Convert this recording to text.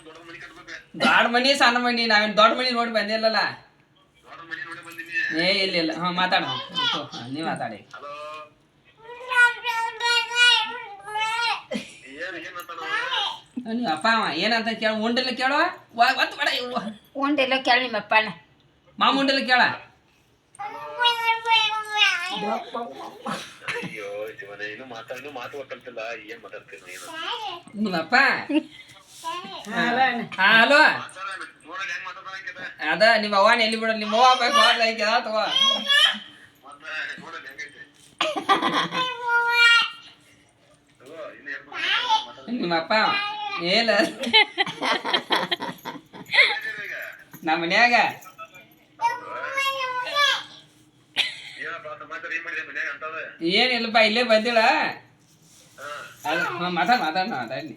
ದೊಡ್ಡ ಮನಿ ಸಣ್ಣ ಮನಿ ನಾವೇನು ದೊಡ್ಡ ಮನಿ ನೋಡಿ ಬಂದಿಲ್ಲಲ್ಲ. ಏ ಇಲ್ಲ ಇಲ್ಲ ಹಾಂ ಮಾತಾಡ ನೀವು ಮಾತಾಡಿ. ನೀವು ಅಪ್ಪ ಅವ ಏನಂತ ಕೇಳ ಉಂಡೆಲ್ಲ ಕೇಳುವ ಒತ್ತು ಬೇಡ ಉಂಡೆಲ್ಲ ಕೇಳಿ ನಿಮ್ಮ ಅಪ್ಪನ ಮಾಮ ಉಂಡೆಲ್ಲ ಕೇಳ. ನಿಮ್ಮಪ್ಪ ಹಲೋ ಅದ ನಿಮ್ಮ ಅವ್ವನ ಎಲ್ಲಿ ಬಿಡೋದು ನಿಮ್ಮ ಅವ್ವ ಬೇಕು ತಗೋ. ನಿಮ್ಮಪ್ಪ ಏನ ನಮ್ಮ ಮನ್ಯಾಗ ಏನಿಲ್ಲಪ್ಪ ಇಲ್ಲೇ ಬಂದಿಲ್ಲ. ಮಾತಾಡಿ